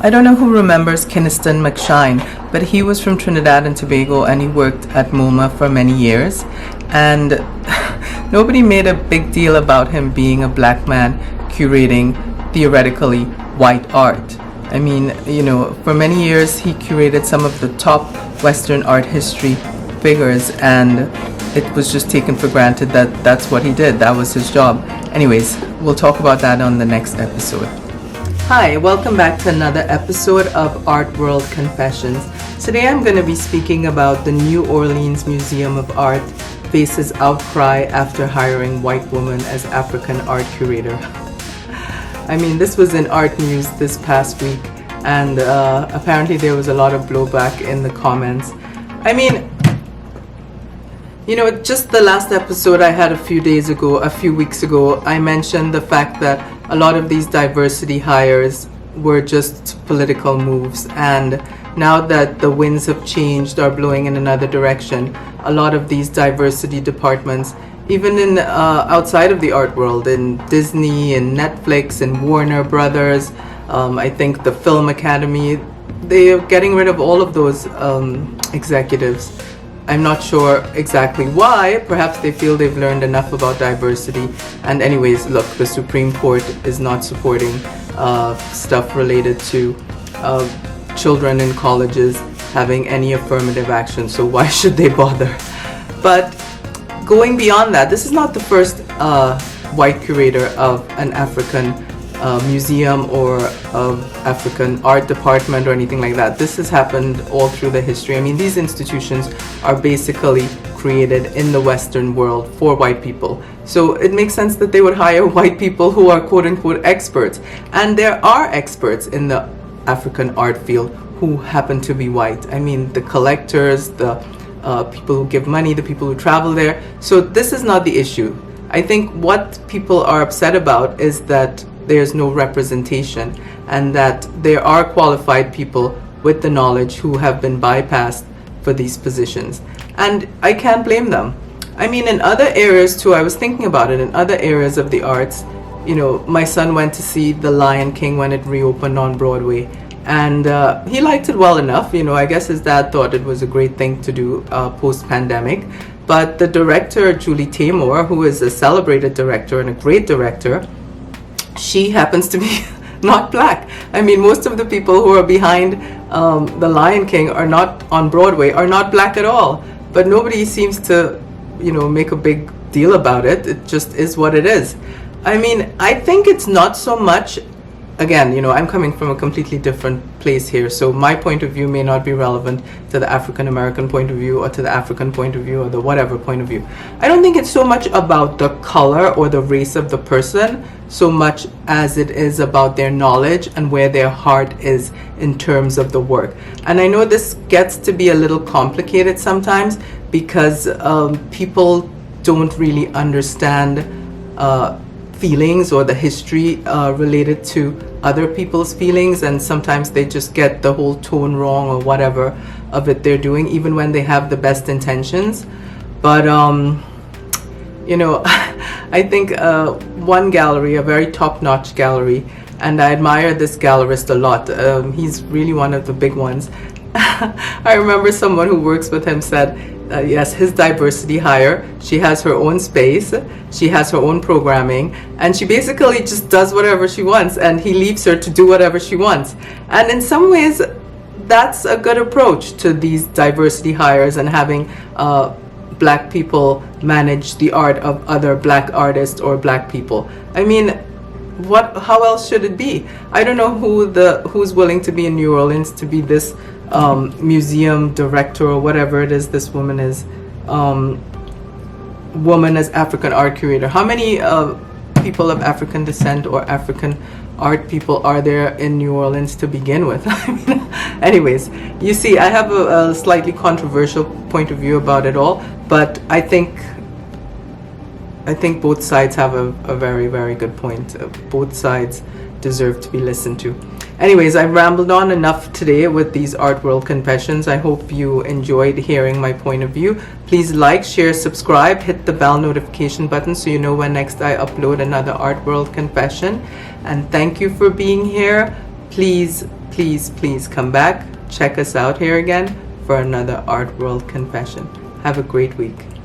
I don't know who remembers Kiniston McShine, but he was from Trinidad and Tobago and he worked at MoMA for many years. And nobody made a big deal about him being a black man curating theoretically white art. I mean, for many years he curated some of the top Western art history figures, and it was just taken for granted that that's what he did. That was his job. Anyways, we'll talk about that on the next episode. Hi, welcome back to another episode of Art World Confessions. Today I'm going to be speaking about the New Orleans Museum of Art faces outcry after hiring white woman as African Art Curator. I mean, this was in ArtNews this past week, and apparently there was a lot of blowback in the comments. I mean, just the last episode I had a few weeks ago, I mentioned the fact that a lot of these diversity hires were just political moves, and now that the winds have changed, are blowing in another direction, a lot of these diversity departments, even in outside of the art world, in Disney and Netflix and Warner Brothers, I think the Film Academy, they are getting rid of all of those executives. I'm not sure exactly why. Perhaps they feel they've learned enough about diversity. And anyways, look, the Supreme Court is not supporting stuff related to children in colleges having any affirmative action, so why should they bother? But going beyond that, this is not the first white curator of an African museum or of African art department or anything like that. This has happened all through the history. I mean, these institutions are basically created in the Western world for white people. So it makes sense that they would hire white people who are quote-unquote experts. And there are experts in the African art field who happen to be white. I mean, the collectors, the people who give money, the people who travel there. So this is not the issue. I think what people are upset about is that there's no representation, and that there are qualified people with the knowledge who have been bypassed for these positions. And I can't blame them. I mean, in other areas too, I was thinking about it, in other areas of the arts, my son went to see The Lion King when it reopened on Broadway, and he liked it well enough. I guess his dad thought it was a great thing to do post-pandemic. But the director, Julie Taymor, who is a celebrated director and a great director, she happens to be not black. I mean, most of the people who are behind The Lion King are not on Broadway, are not black at all. But nobody seems to, make a big deal about it. It just is what it is. I mean, I think it's not so much, again, I'm coming from a completely different place here, so my point of view may not be relevant to the African American point of view or to the African point of view or the whatever point of view. I don't think it's so much about the color or the race of the person so much as it is about their knowledge and where their heart is in terms of the work. And I know this gets to be a little complicated sometimes because people don't really understand feelings or the history related to other people's feelings, and sometimes they just get the whole tone wrong or whatever of it they're doing, even when they have the best intentions. But I think one gallery, a very top-notch gallery, and I admire this gallerist a lot. He's really one of the big ones. I remember someone who works with him said, yes, his diversity hire, she has her own space, she has her own programming, and she basically just does whatever she wants, and he leaves her to do whatever she wants. And in some ways, that's a good approach to these diversity hires and having black people manage the art of other black artists or black people. I mean, how else should it be? I don't know who's willing to be in New Orleans to be this museum director or whatever it is this woman is, woman as African art curator. How many people of African descent or African art people are there in New Orleans to begin with? I mean, anyways, you see, I have a slightly controversial point of view about it all, but I think both sides have a very, very good point. Both sides deserve to be listened to. Anyways, I've rambled on enough today with these Art World Confessions. I hope you enjoyed hearing my point of view. Please like, share, subscribe, hit the bell notification button so you know when next I upload another Art World Confession. And thank you for being here. Please please, please come back, check us out here again for another Art World Confession. Have a great week.